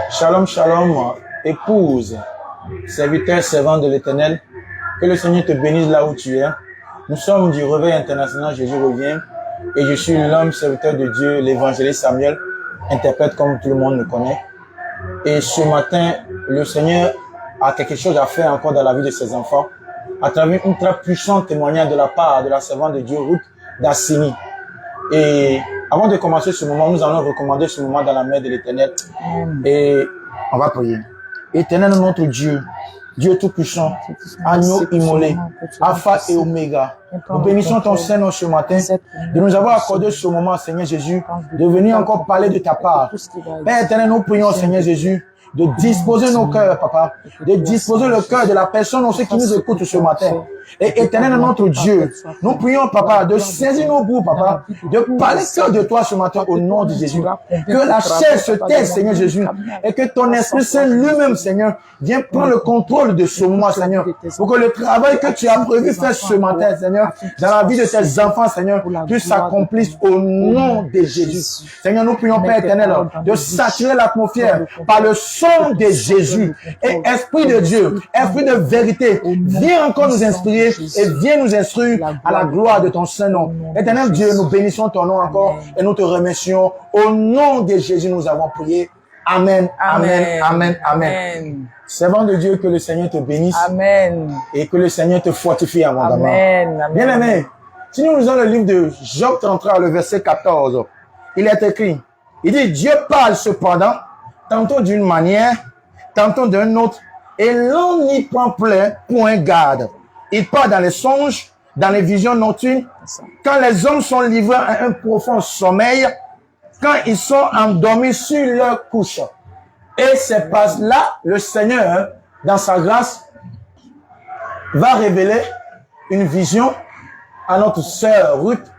Shalom, shalom, épouse, serviteur, servant de l'Éternel. Que le Seigneur te bénisse là où tu es. Nous sommes du Réveil international, Jésus revient. Et je suis l'homme serviteur de Dieu, l'évangéliste Samuel, interprète comme tout le monde le connaît. Et ce matin, le Seigneur a quelque chose à faire encore dans la vie de ses enfants, à travers une très puissante témoignage de la part de la servante de Dieu, Ruth d'Assini. Et avant de commencer ce moment, nous allons recommander ce moment dans la main de l'Éternel. Et on va prier. Éternel notre Dieu, Dieu Tout-Puissant, agneau immolé, Alpha et Oméga. Nous bénissons ton Seigneur ce matin, de nous avoir accordé ce moment, Seigneur Jésus, de venir encore parler de ta part. Père éternel, nous prions, Seigneur Jésus, de disposer nos cœurs, Papa, de disposer le cœur de la personne, ceux qui nous écoutent ce matin. Et éternel notre Dieu, nous prions, Papa, de saisir nos bouts, Papa, de parler que de toi ce matin au nom de Jésus. Que la chair se taise, Seigneur Jésus, et que ton Esprit Saint lui-même, Seigneur, vienne prendre le contrôle de ce moment, Seigneur, pour que le travail que tu as prévu faire ce matin, Seigneur, dans la vie de tes enfants, Seigneur, puisse s'accomplir au nom de Jésus. Seigneur, nous prions, Père éternel, de saturer l'atmosphère par le son de Jésus. Et Esprit de Dieu, Esprit de vérité, viens encore nous inspirer et viens nous instruire à la gloire de ton Saint-Nom. Éternel Dieu, nous bénissons ton nom encore et nous te remercions. Au nom de Jésus, nous avons prié. Amen, amen, amen, amen. Servant de Dieu, que le Seigneur te bénisse. Amen. Et que le Seigneur te fortifie abondamment. Amen. Amen. Bien aimé, si nous lisons le livre de Job 33, le verset 14, il est écrit, il dit, Dieu parle cependant, tantôt d'une manière, tantôt d'une autre, et l'on n'y prend point garde. Il part dans les songes, dans les visions nocturnes, quand les hommes sont livrés à un profond sommeil, quand ils sont endormis sur leur couche. Et c'est par là, le Seigneur, dans sa grâce, va révéler une vision à notre sœur Ruth.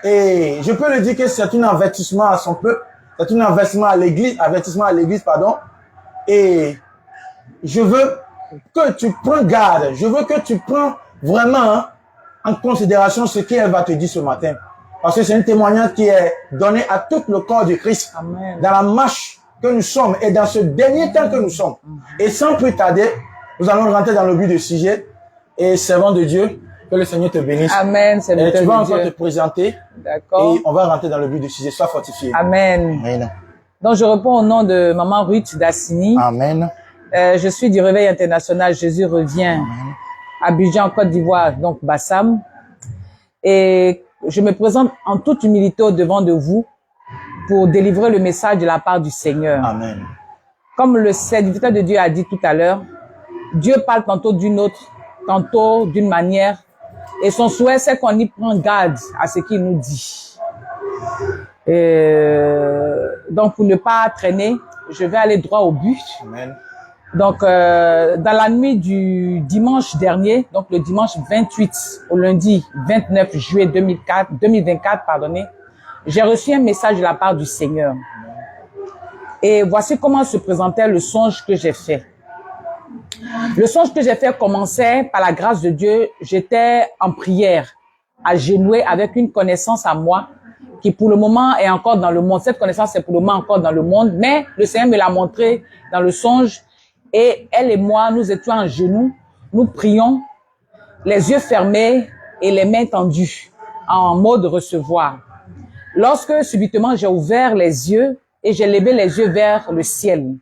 Et je peux le dire que c'est un avertissement à son peuple, c'est un avertissement à l'église, pardon. Et je veux que tu prends garde, je veux que tu prends vraiment en considération ce qu'elle va te dire ce matin. Parce que c'est un témoignage qui est donné à tout le corps de Christ. Amen. Dans la marche que nous sommes et dans ce dernier temps que nous sommes. Et sans plus tarder, nous allons rentrer dans le but du sujet. Et servant de Dieu, que le Seigneur te bénisse. Amen. Et tu vas encore te présenter. D'accord. Et on va rentrer dans le but du sujet. Sois fortifié. Amen. Amen. Donc je réponds au nom de maman Ruth d'Assini. Amen. Je suis du Réveil international. Jésus revient. Amen. Abidjan, Côte d'Ivoire, donc Bassam. Et je me présente en toute humilité au-devant de vous pour délivrer le message de la part du Seigneur. Amen. Comme le serviteur de Dieu a dit tout à l'heure, Dieu parle tantôt d'une autre, tantôt d'une manière. Et son souhait, c'est qu'on y prend garde à ce qu'il nous dit. Donc, pour ne pas traîner, je vais aller droit au but. Amen. Donc, dans la nuit du dimanche dernier, donc le dimanche 28 au lundi 29 juillet 2024, pardonnez, j'ai reçu un message de la part du Seigneur. Et voici comment se présentait le songe que j'ai fait. Le songe que j'ai fait commençait par la grâce de Dieu. J'étais en prière, agenouillée avec une connaissance à moi qui pour le moment est encore dans le monde. Cette connaissance est pour le moment encore dans le monde, mais le Seigneur me l'a montré dans le songe. Et elle et moi, nous étions en genoux, nous prions, les yeux fermés et les mains tendues, en mode recevoir. Lorsque subitement j'ai ouvert les yeux et j'ai levé les yeux vers le ciel.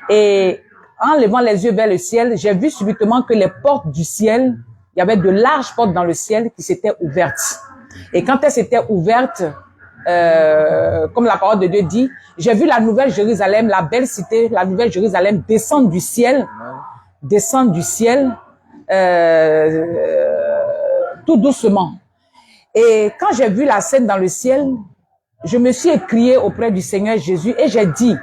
Et en levant les yeux vers le ciel, j'ai vu subitement que les portes du ciel, il y avait de larges portes dans le ciel qui s'étaient ouvertes. Et quand elles s'étaient ouvertes, comme la parole de Dieu dit, j'ai vu la nouvelle Jérusalem, la belle cité, la nouvelle Jérusalem descendre du ciel, tout doucement. Et quand j'ai vu la scène dans le ciel, je me suis écrié auprès du Seigneur Jésus et j'ai dit,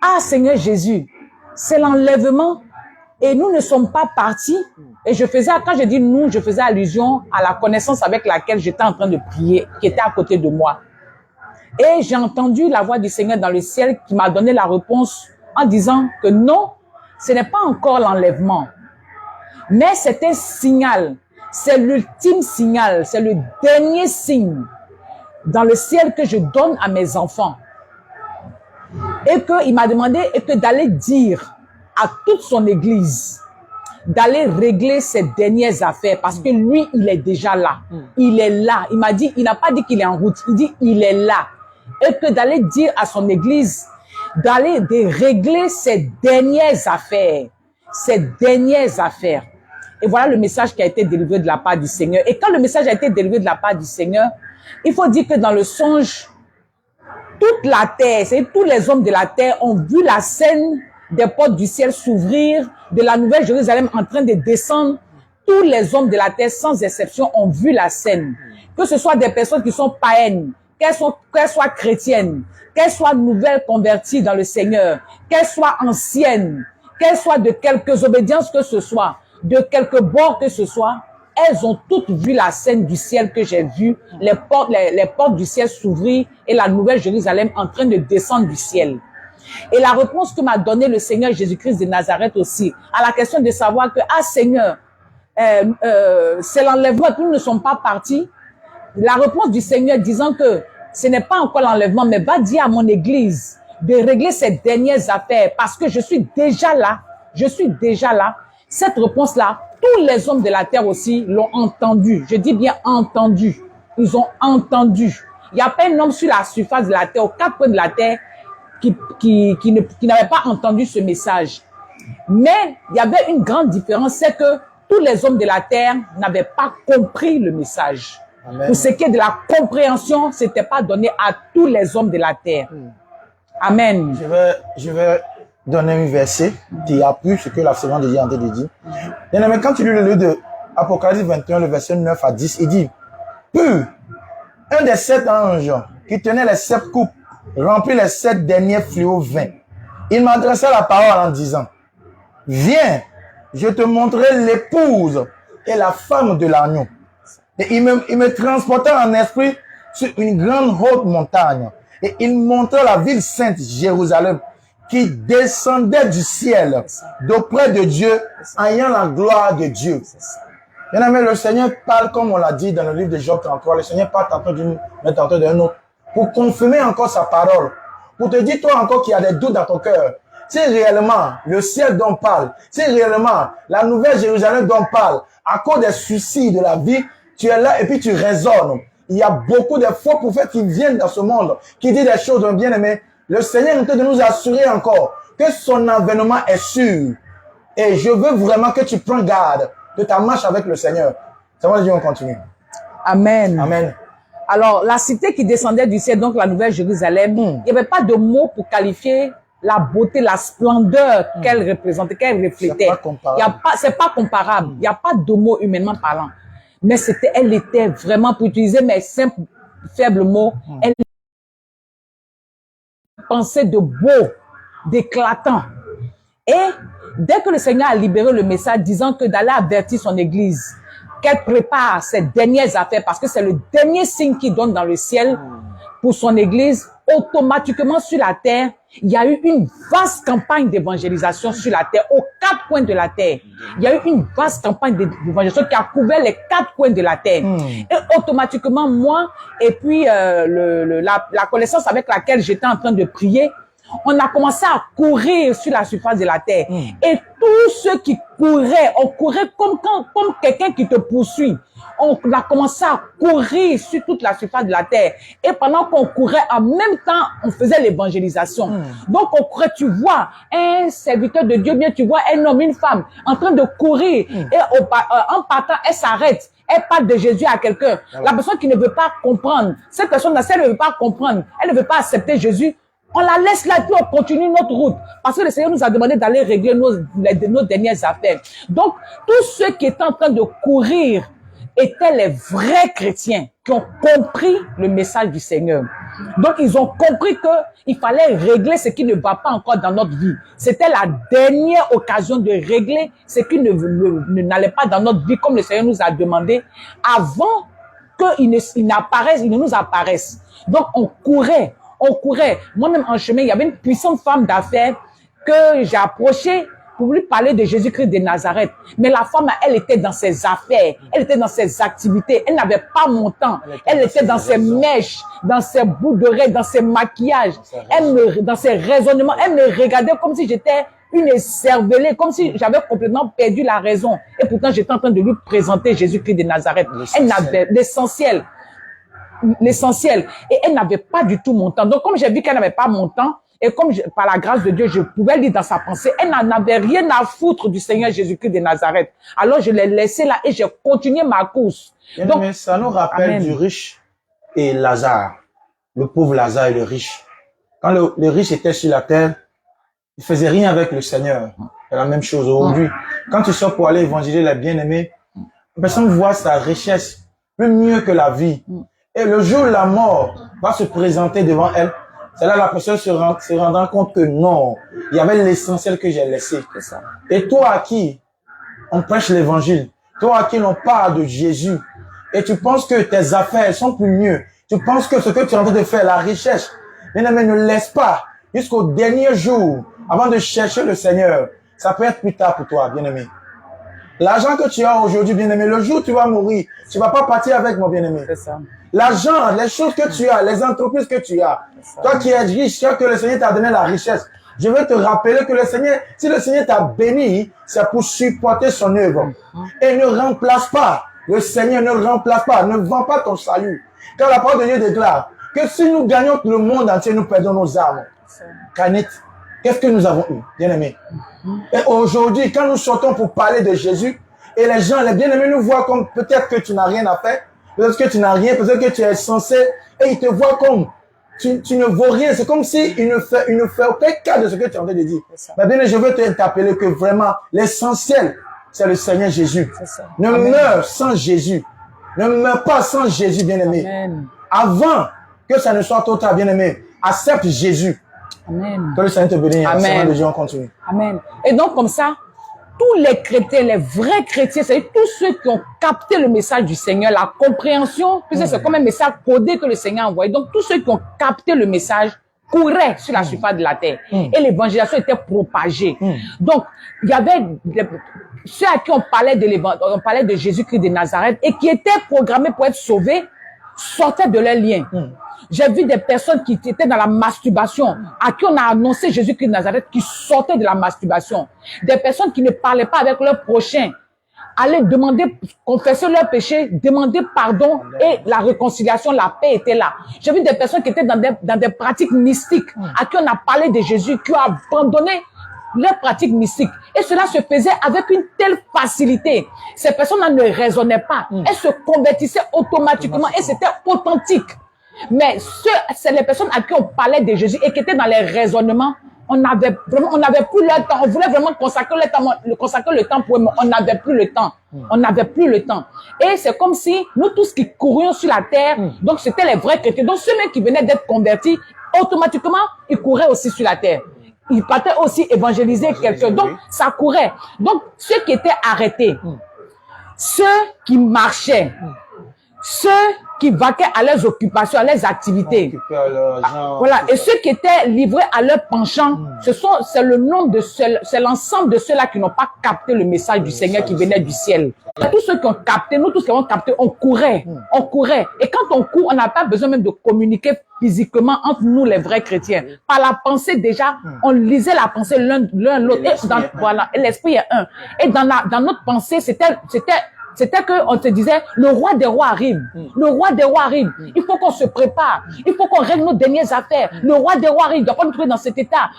ah Seigneur Jésus, c'est l'enlèvement et nous ne sommes pas partis. Et quand je dis nous, je faisais allusion à la connaissance avec laquelle j'étais en train de prier, qui était à côté de moi. Et j'ai entendu la voix du Seigneur dans le ciel qui m'a donné la réponse en disant que non, ce n'est pas encore l'enlèvement. Mais c'est un signal, c'est l'ultime signal, c'est le dernier signe dans le ciel que je donne à mes enfants. Et qu'il m'a demandé d'aller dire à toute son église d'aller régler ses dernières affaires parce que lui, il est déjà là. Il est là. Il m'a dit, il n'a pas dit qu'il est en route. Il dit, il est là. Et que d'aller dire à son église d'aller régler ses dernières affaires. Ses dernières affaires. Et voilà le message qui a été délivré de la part du Seigneur. Et quand le message a été délivré de la part du Seigneur, il faut dire que dans le songe, toute la terre, c'est tous les hommes de la terre ont vu la scène des portes du ciel s'ouvrir, de la Nouvelle Jérusalem en train de descendre. Tous les hommes de la terre, sans exception, ont vu la scène. Que ce soit des personnes qui sont païennes, qu'elles soient chrétiennes, qu'elles soient nouvelles converties dans le Seigneur, qu'elles soient anciennes, qu'elles soient de quelques obédiences que ce soit, de quelque bord que ce soit, elles ont toutes vu la scène du ciel que j'ai vue, les portes du ciel s'ouvrir et la Nouvelle Jérusalem en train de descendre du ciel. Et la réponse que m'a donnée le Seigneur Jésus-Christ de Nazareth aussi, à la question de savoir que, ah Seigneur, c'est l'enlèvement, nous ne sommes pas partis. La réponse du Seigneur disant que ce n'est pas encore l'enlèvement, mais va dire à mon église de régler ses dernières affaires parce que je suis déjà là. Je suis déjà là. Cette réponse-là, tous les hommes de la terre aussi l'ont entendu. Je dis bien entendu. Ils ont entendu. Il n'y a pas un homme sur la surface de la terre, aux quatre coins de la terre, qui n'avait pas entendu ce message. Mais il y avait une grande différence, c'est que tous les hommes de la terre n'avaient pas compris le message. Amen. Pour ce qui est de la compréhension, ce n'était pas donné à tous les hommes de la terre. Amen. Je vais donner un verset qui appuie ce que la servante de Dieu est en train de dire. Mais quand tu lis le livre de Apocalypse 21, le verset 9 à 10, il dit, puis, un des 7 anges qui tenait les 7 coupes remplit les 7 derniers fléaux vains. Il m'adressa la parole en disant, viens, je te montrerai l'épouse et la femme de l'agneau. Et il me transporta en esprit sur une grande haute montagne. Et il montra la ville sainte, Jérusalem, qui descendait du ciel, d'auprès de Dieu, ayant la gloire de Dieu. Bien aimé, le Seigneur parle, comme on l'a dit dans le livre de Job 33, le Seigneur parle tantôt d'une, mais tantôt d'un autre, pour confirmer encore sa parole, pour te dire toi encore qu'il y a des doutes dans ton cœur. Si réellement le ciel dont on parle, si réellement la nouvelle Jérusalem dont on parle, à cause des soucis de la vie, tu es là et puis tu raisonnes. Il y a beaucoup de faux prophètes qui viennent dans ce monde, qui disent des choses bien aimé. Le Seigneur est en train de nous assurer encore que son avènement est sûr. Et je veux vraiment que tu prends garde de ta marche avec le Seigneur. Ça va dire, on continue. Amen. Amen. Alors, la cité qui descendait du ciel, donc la Nouvelle Jérusalem, il n'y avait pas de mots pour qualifier la beauté, la splendeur qu'elle représentait, qu'elle reflétait. C'est pas comparable. Il n'y a pas de mots humainement parlant. Mais elle était vraiment, pour utiliser mes simples, faibles mots, elle pensait de beau, d'éclatant. Et dès que le Seigneur a libéré le message disant que d'aller avertir son église, qu'elle prépare ses dernières affaires, parce que c'est le dernier signe qu'il donne dans le ciel pour son église, automatiquement sur la terre, il y a eu une vaste campagne d'évangélisation sur la terre, aux 4 coins de la terre. Il y a eu une vaste campagne d'évangélisation qui a couvert les 4 coins de la terre. Et automatiquement, moi, et puis la connaissance avec laquelle j'étais en train de prier, on a commencé à courir sur la surface de la terre. Et tous ceux qui couraient, on courait comme quelqu'un qui te poursuit. On a commencé à courir sur toute la surface de la terre. Et pendant qu'on courait, en même temps, on faisait l'évangélisation. Donc, on courait, tu vois un serviteur de Dieu, bien, tu vois un homme, une femme, en train de courir. Et en partant, elle s'arrête. Elle parle de Jésus à quelqu'un. La personne qui ne veut pas comprendre, cette personne-là, si elle ne veut pas comprendre, elle ne veut pas accepter Jésus, on la laisse là, puis on continue notre route. Parce que le Seigneur nous a demandé d'aller régler nos dernières affaires. Donc, tous ceux qui étaient en train de courir étaient les vrais chrétiens qui ont compris le message du Seigneur. Donc, ils ont compris qu'il fallait régler ce qui ne va pas encore dans notre vie. C'était la dernière occasion de régler ce qui n'allait pas dans notre vie, comme le Seigneur nous a demandé, avant qu'il ne nous apparaisse. Donc, on courait. Moi-même en chemin, il y avait une puissante femme d'affaires que j'ai approchée pour lui parler de Jésus-Christ de Nazareth. Mais la femme, elle était dans ses affaires, elle était dans ses activités, elle n'avait pas mon temps. Elle était dans ses mèches, dans ses bouts d'oreilles, dans ses maquillages, dans ses raisonnements. Elle me regardait comme si j'étais une écervelée, comme si j'avais complètement perdu la raison. Et pourtant, j'étais en train de lui présenter Jésus-Christ de Nazareth. Elle n'avait l'essentiel. Et elle n'avait pas du tout mon temps. Donc, comme j'ai vu qu'elle n'avait pas mon temps, et comme par la grâce de Dieu, je pouvais lire dans sa pensée, elle n'en avait rien à foutre du Seigneur Jésus-Christ de Nazareth. Alors, je l'ai laissé là et j'ai continué ma course. Donc, mais ça nous rappelle du riche et Lazare. Le pauvre Lazare et le riche. Quand le riche était sur la terre, il faisait rien avec le Seigneur. C'est la même chose aujourd'hui. Quand tu sors pour aller évangéliser les bien-aimés, la personne voit sa richesse plus mieux que la vie. Et le jour où la mort va se présenter devant elle, c'est là que la personne se rendra compte que non, il y avait l'essentiel que j'ai laissé. Et toi à qui on prêche l'évangile, toi à qui l'on parle de Jésus, et tu penses que tes affaires sont plus mieux, tu penses que ce que tu es en train de faire, la richesse, mais ne laisse pas jusqu'au dernier jour avant de chercher le Seigneur. Ça peut être plus tard pour toi, bien-aimé. L'argent que tu as aujourd'hui, bien-aimé, le jour où tu vas mourir, tu vas pas partir avec, mon bien-aimé. C'est ça. L'argent, les choses que tu as, les entreprises que tu as, toi qui es riche, toi que le Seigneur t'a donné la richesse, je veux te rappeler que le Seigneur, si le Seigneur t'a béni, c'est pour supporter son œuvre. Et ne remplace pas, le Seigneur ne remplace pas, ne vend pas ton salut. Car la parole de Dieu déclare que si nous gagnons le monde entier, nous perdons nos âmes. Canette, qu'est-ce que nous avons eu, bien-aimés? Et aujourd'hui, quand nous sortons pour parler de Jésus, et les gens, les bien-aimés nous voient comme peut-être que tu n'as rien à faire, peut-être que tu n'as rien, peut-être que tu es censé, et ils te voient comme tu ne vaux rien. C'est comme si il ne fait aucun cas de ce que tu es en train de dire. Mais bien, je veux t'appeler que vraiment, l'essentiel, c'est le Seigneur Jésus. Ne meurs sans Jésus. Ne meurs pas sans Jésus, bien-aimé. Avant que ça ne soit trop tard, bien-aimé, accepte Jésus. Amen. Que le Seigneur te bénisse. Amen. De Dieu, on continue. Amen. Et donc, comme ça, tous les chrétiens, les vrais chrétiens, c'est-à-dire tous ceux qui ont capté le message du Seigneur, la compréhension, puisque c'est comme un message codé que le Seigneur a envoyé. Donc, tous ceux qui ont capté le message couraient sur la surface de la terre. Et l'évangélisation était propagée. Donc, il y avait ceux à qui on parlait de Jésus-Christ de Nazareth et qui étaient programmés pour être sauvés, sortaient de leur lien. J'ai vu des personnes qui étaient dans la masturbation, à qui on a annoncé Jésus-Christ de Nazareth, qui sortaient de la masturbation. Des personnes qui ne parlaient pas avec leur prochain, allaient demander, confesser leurs péchés, demander pardon et la réconciliation, la paix était là. J'ai vu des personnes qui étaient dans des pratiques mystiques, à qui on a parlé de Jésus, qui ont abandonné leurs pratiques mystiques. Et cela se faisait avec une telle facilité. Ces personnes-là ne raisonnaient pas. Elles se convertissaient automatiquement et c'était authentique. Mais c'est les personnes à qui on parlait de Jésus et qui étaient dans les raisonnements, on n'avait plus le temps. On voulait vraiment consacrer le temps pour eux, mais on n'avait plus le temps. On n'avait plus le temps. Et c'est comme si nous tous qui courions sur la terre, donc c'était les vrais chrétiens. Donc ceux mêmes qui venaient d'être convertis, automatiquement, ils couraient aussi sur la terre. Ils partaient aussi évangéliser quelqu'un. Donc ça courait. Donc ceux qui étaient arrêtés, ceux qui marchaient, ceux qui vaquaient à leurs occupations, à leurs activités. Voilà. Et ceux qui étaient livrés à leurs penchants, c'est l'ensemble de ceux-là qui n'ont pas capté le message du Seigneur qui venait du ciel. Et tous ceux qui ont capté, nous tous qui avons capté, on courait. On courait. Et quand on court, on n'a pas besoin même de communiquer physiquement entre nous, les vrais chrétiens. Par la pensée, déjà, on lisait la pensée l'un l'autre. Voilà. Et l'esprit est un. Et dans notre pensée, c'était qu'on se disait, le roi des rois arrive. Le roi des rois arrive. Il faut qu'on se prépare. Il faut qu'on règle nos dernières affaires. Le roi des rois arrive. Il ne doit pas nous trouver dans cet état.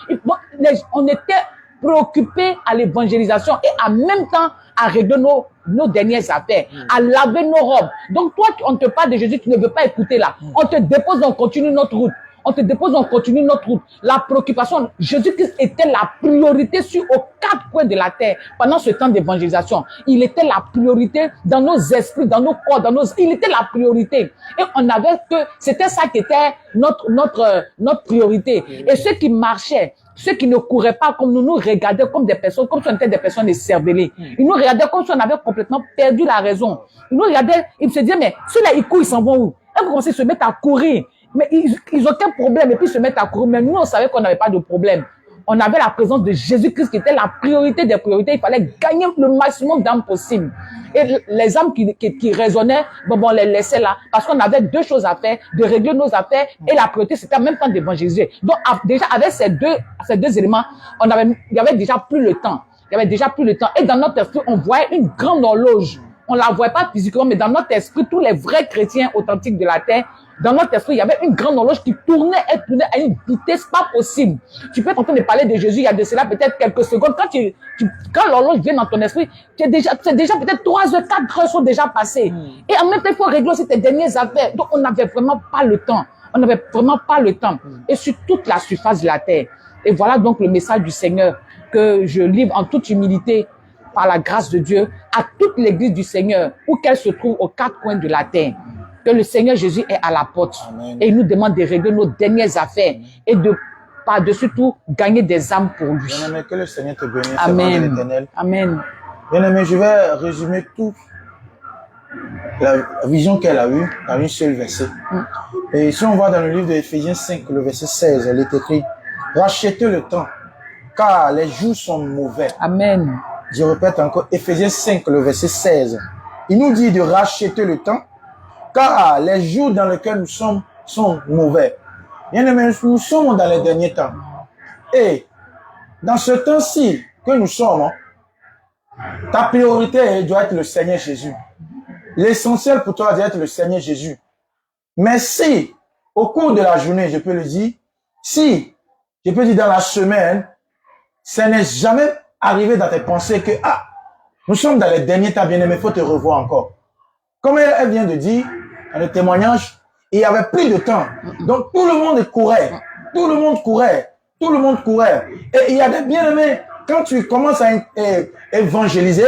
On était préoccupés à l'évangélisation et en même temps à régler nos dernières affaires, à laver nos robes. Donc toi, on te parle de Jésus, tu ne veux pas écouter là. On te dépose, on continue notre route. On te dépose, on continue notre route. La préoccupation, Jésus-Christ était la priorité aux 4 coins de la terre pendant ce temps d'évangélisation. Il était la priorité dans nos esprits, dans nos corps, il était la priorité. Et on avait c'était ça qui était notre priorité. Et ceux qui marchaient, ceux qui ne couraient pas comme nous regardaient comme des personnes, comme si on était des personnes écervelées. Ils nous regardaient comme si on avait complètement perdu la raison. Ils nous regardaient, ils se disaient, mais ceux-là, ils courent, ils s'en vont où? Ils commençaient à se mettre à courir. Mais ils ont aucun problème et puis ils se mettent à courir. Mais nous, on savait qu'on n'avait pas de problème. on avait la présence de Jésus-Christ qui était la priorité des priorités. Il fallait gagner le maximum d'âmes possible. Et les âmes qui résonnaient, bon, on les laissait là parce qu'on avait deux choses à faire, de régler nos affaires et la priorité, c'était en même temps d'évangéliser. Donc, déjà, avec ces deux éléments, il y avait déjà plus le temps. Il y avait déjà plus le temps. Et dans notre esprit, on voyait une grande horloge. On la voyait pas physiquement, mais dans notre esprit, tous les vrais chrétiens authentiques de la terre, dans notre esprit, il y avait une grande horloge qui tournait et tournait à une vitesse pas possible. Tu peux être en train de parler de Jésus, il y a de cela peut-être quelques secondes. Quand l'horloge vient dans ton esprit, c'est déjà peut-être 3 heures, 4 heures sont déjà passées. Et en même temps, il faut régler aussi tes dernières affaires. Donc, on n'avait vraiment pas le temps. On n'avait vraiment pas le temps. Et sur toute la surface de la terre. Et voilà donc le message du Seigneur que je livre en toute humilité par la grâce de Dieu à toute l'église du Seigneur où qu'elle se trouve aux 4 coins de la terre. Que le Seigneur Jésus est à la porte. Amen. Et il nous demande de régler nos dernières affaires et de par-dessus tout gagner des âmes pour lui. Bien-aimé, que le Seigneur te bénisse. Amen. L'Éternel. Amen. Bien-aimé, je vais résumer toute la vision qu'elle a eue dans une seule verset. Et si on voit dans le livre d'Éphésiens 5, le verset 16, il est écrit « Rachetez le temps, car les jours sont mauvais. » Amen. Je répète encore, Éphésiens 5, le verset 16. Il nous dit de racheter le temps, car les jours dans lesquels nous sommes sont mauvais. Bien aimé, nous sommes dans les derniers temps. Et dans ce temps-ci que nous sommes, ta priorité doit être le Seigneur Jésus. L'essentiel pour toi doit être le Seigneur Jésus. Mais si, au cours de la journée, je peux le dire, si, je peux dire dans la semaine, ça n'est jamais arrivé dans tes pensées que, nous sommes dans les derniers temps, bien aimé, il faut te revoir encore. Comme elle vient de dire, dans le témoignage, il y avait plus de temps. Donc, tout le monde courait. Tout le monde courait. Tout le monde courait. Et il y a des bien-aimés, quand tu commences à évangéliser,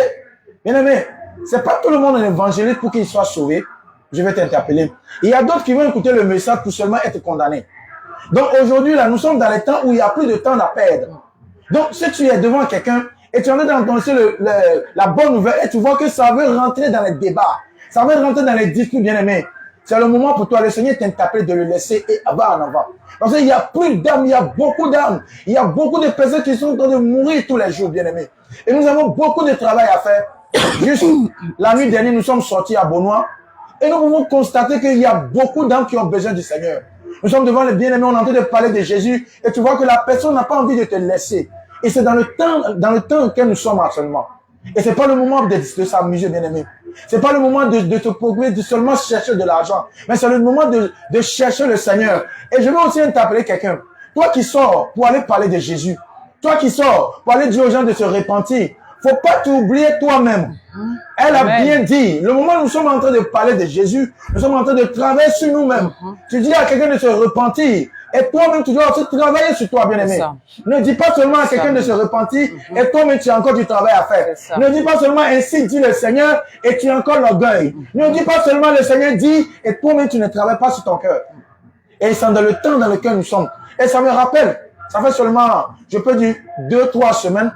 bien-aimés, c'est pas tout le monde évangélise pour qu'il soit sauvé. Je vais t'interpeller. Il y a d'autres qui vont écouter le message pour seulement être condamnés. Donc, aujourd'hui, là, nous sommes dans les temps où il n'y a plus de temps à perdre. Donc, si tu es devant quelqu'un et tu en es d'entendre la bonne nouvelle et tu vois que ça veut rentrer dans les débats, ça veut rentrer dans les discours, bien-aimés, c'est le moment pour toi, le Seigneur t'interpelle de le laisser et avoir en avant. Parce qu'il y a plus d'âmes, il y a beaucoup d'âmes, il y a beaucoup de personnes qui sont en train de mourir tous les jours, bien-aimés. Et nous avons beaucoup de travail à faire. Juste la nuit dernière, nous sommes sortis à Beaunois et nous pouvons constater qu'il y a beaucoup d'âmes qui ont besoin du Seigneur. Nous sommes devant les bien-aimés, on est en train de parler de Jésus et tu vois que la personne n'a pas envie de te laisser. Et c'est dans le temps auquel nous sommes actuellement. Et c'est pas le moment de s'amuser, bien-aimé. C'est pas le moment de te procurer, de seulement chercher de l'argent. Mais c'est le moment de chercher le Seigneur. Et je veux aussi interpeller quelqu'un. Toi qui sors pour aller parler de Jésus. Toi qui sors pour aller dire aux gens de se repentir. Faut pas t'oublier toi-même. Elle a bien dit, le moment où nous sommes en train de parler de Jésus, nous sommes en train de travailler sur nous-mêmes. Tu dis à quelqu'un de se repentir. Et toi-même, tu dois aussi travailler sur toi, bien-aimé. Ne dis pas seulement à quelqu'un de se repentir et toi-même, tu as encore du travail à faire. Ne dis pas seulement ainsi dit le Seigneur et tu as encore l'orgueil. Ne dis pas seulement le Seigneur dit et toi-même, tu ne travailles pas sur ton cœur. Et c'est dans le temps dans lequel nous sommes. Et ça me rappelle, ça fait seulement, je peux dire, 2-3 semaines.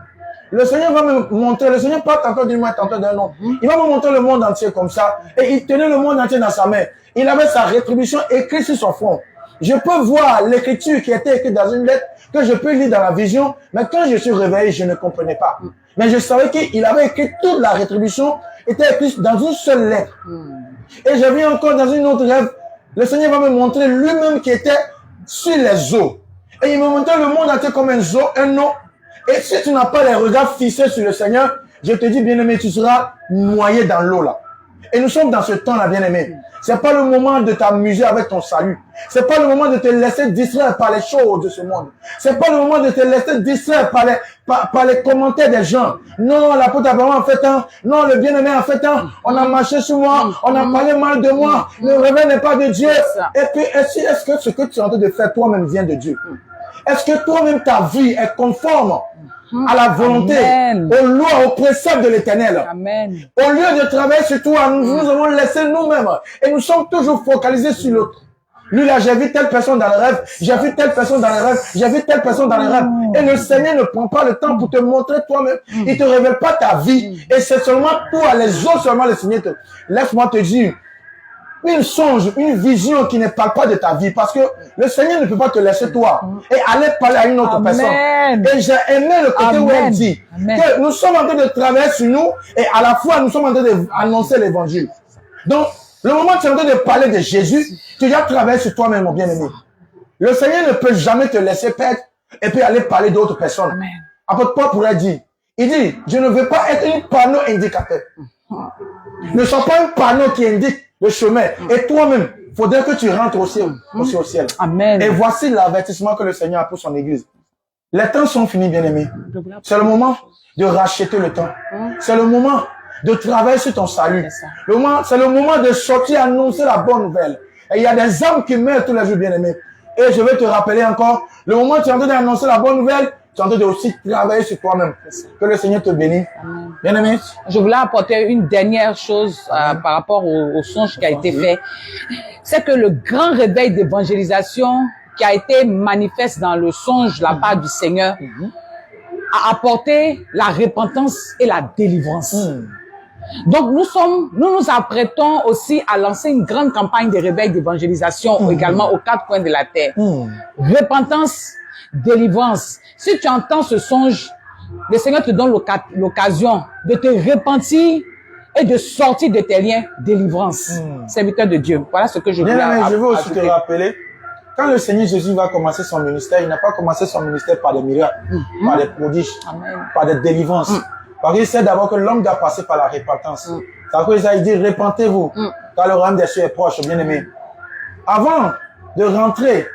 Le Seigneur va me montrer, le Seigneur part tantôt d'une main, tantôt d'un autre. Il va me montrer le monde entier comme ça. Et il tenait le monde entier dans sa main. Il avait sa rétribution écrite sur son front. Je peux voir l'écriture qui était écrite dans une lettre que je peux lire dans la vision, mais quand je suis réveillé, je ne comprenais pas. Mais je savais qu'il avait écrit toute la rétribution, était écrite dans une seule lettre. Et je viens encore dans une autre rêve. Le Seigneur va me montrer lui-même qui était sur les eaux. Et il me montrait le monde entier comme un eau. Et si tu n'as pas les regards fixés sur le Seigneur, je te dis, bien-aimé, tu seras noyé dans l'eau là. Et nous sommes dans ce temps-là, bien-aimé. C'est pas le moment de t'amuser avec ton salut. C'est pas le moment de te laisser distraire par les choses de ce monde. C'est pas le moment de te laisser distraire par les commentaires des gens. Non, l'apôtre Abraham a fait un. Non, le bien-aimé a fait un. On a marché sur moi. On a parlé mal de moi. Le réveil n'est pas de Dieu. Et puis, est-ce que ce que tu es en train de faire toi-même vient de Dieu? Est-ce que toi-même ta vie est conforme à la volonté, aux lois, aux préceptes de l'Éternel? Au lieu de travailler sur toi, nous avons laissé nous-mêmes et nous sommes toujours focalisés sur l'autre. Lui là, j'ai vu telle personne dans le rêve, j'ai vu telle personne dans le rêve, j'ai vu telle personne dans le rêve. Et le Seigneur ne prend pas le temps pour te montrer toi-même. Il te révèle pas ta vie. Et c'est seulement toi, les autres seulement le Seigneur te... Laisse-moi te dire, une songe, une vision qui ne parle pas de ta vie. Parce que le Seigneur ne peut pas te laisser toi et aller parler à une autre personne. Et j'ai aimé le côté où elle dit que nous sommes en train de travailler sur nous et à la fois nous sommes en train d'annoncer l'évangile. Donc, le moment où tu es en train de parler de Jésus, tu dois travailler sur toi-même, mon bien-aimé. Le Seigneur ne peut jamais te laisser perdre et puis aller parler d'autres personnes. Apôtre Paul pourrait dire, il dit, je ne veux pas être un panneau indicateur. Ne sois pas un panneau qui indique le chemin. Et toi-même, il faudrait que tu rentres aussi au ciel. Amen. Et voici l'avertissement que le Seigneur a pour son église. Les temps sont finis, bien-aimés. C'est le moment de racheter le temps. C'est le moment de travailler sur ton salut. C'est le moment de sortir annoncer la bonne nouvelle. Et il y a des âmes qui meurent tous les jours, bien-aimés. Et je vais te rappeler encore, le moment où tu es en train d'annoncer la bonne nouvelle, tu es en train de aussi travailler sur toi-même. Que le Seigneur te bénisse. Bien-aimé. Je voulais apporter une dernière chose par rapport au songe qui a été fait. C'est que le grand réveil d'évangélisation qui a été manifeste dans le songe de la part du Seigneur a apporté la repentance et la délivrance. Donc, nous apprêtons aussi à lancer une grande campagne de réveil d'évangélisation également aux 4 coins de la terre. Repentance, délivrance. Si tu entends ce songe, le Seigneur te donne l'occasion de te repentir et de sortir de tes liens, délivrance. Serviteur de Dieu. Voilà ce que je voulais ajouter. Je veux aussi te rappeler, quand le Seigneur Jésus va commencer son ministère, il n'a pas commencé son ministère par des miracles, par des prodiges, par des délivrances. Parce qu'il sait d'abord que l'homme doit passer par la repentance. C'est à cause ça, il dit, repentez-vous, car le royaume des cieux est proche, bien-aimé. Avant de rentrer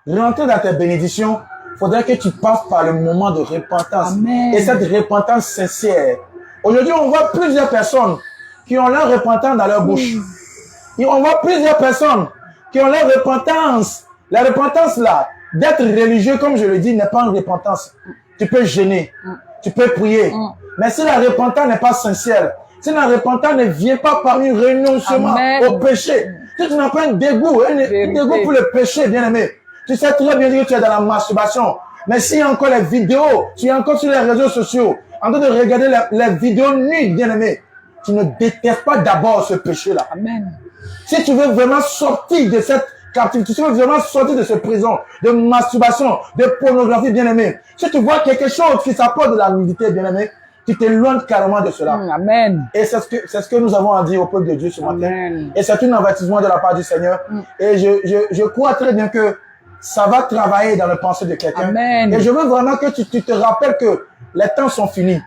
dans tes bénédictions, il faudrait que tu passes par le moment de repentance. Et cette repentance sincère. Aujourd'hui, on voit plusieurs personnes qui ont leur repentance dans leur bouche. Et on voit plusieurs personnes qui ont leur repentance. La repentance là, d'être religieux, comme je le dis, n'est pas une repentance. Tu peux gêner, tu peux prier. Mais si la repentance n'est pas sincère, si la repentance ne vient pas par un renoncement au péché, si tu n'as pas un dégoût pour le péché, bien-aimé, tu sais très bien que tu es dans la masturbation. Mais s'il y a encore les vidéos, tu es encore sur les réseaux sociaux, en train de regarder les vidéos nues, bien-aimé, tu ne détestes pas d'abord ce péché-là. Si tu veux vraiment sortir de cette captivité, si tu veux vraiment sortir de cette prison, de masturbation, de pornographie, bien-aimé, si tu vois quelque chose qui s'apporte de la nudité, bien-aimé, tu t'éloignes carrément de cela. Amen. Et c'est ce que nous avons à dire au peuple de Dieu ce matin. Et c'est un avertissement de la part du Seigneur. Et je crois très bien que ça va travailler dans le pensée de quelqu'un. Et je veux vraiment que tu te rappelles que les temps sont finis.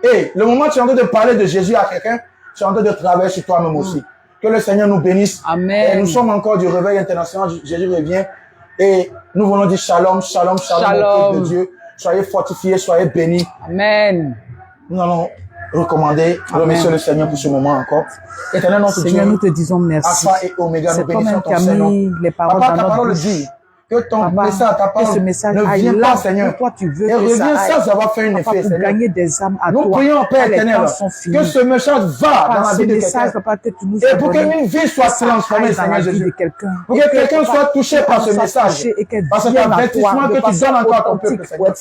Et le moment où tu es en train de parler de Jésus à quelqu'un, tu es en train de travailler sur toi-même aussi. Que le Seigneur nous bénisse. Amen. Et nous sommes encore du réveil international. Jésus revient. Et nous voulons dire shalom, shalom, shalom au peuple de Dieu. Soyez fortifiés, soyez bénis. Amen. Nous allons recommander, remercier le Seigneur pour ce moment encore. Éternel notre Dieu, Seigneur, nous te disons merci. Alpha et Oméga, nous bénissons ton Seigneur. Papa, ta parole dit que ton message, ta parole ne vient pas, Seigneur. Tu veux et revient sans avoir fait un effet, Seigneur. Gagner des âmes à nous toi. prions, Père éternel, que ce message va dans la vie de quelqu'un. Et pour qu'une vie soit transformée, Seigneur Jésus. Pour que quelqu'un soit touché par ce message. Par cet avertissement que tu donnes encore à ton peuple, Seigneur.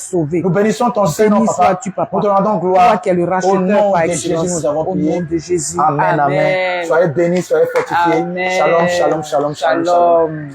Nous bénissons ton Seigneur, Papa. Nous te rendons gloire. Au nom de Jésus, nous avons prié. Amen, amen. Soyez bénis, soyez fortifiés. Shalom, shalom, shalom, shalom.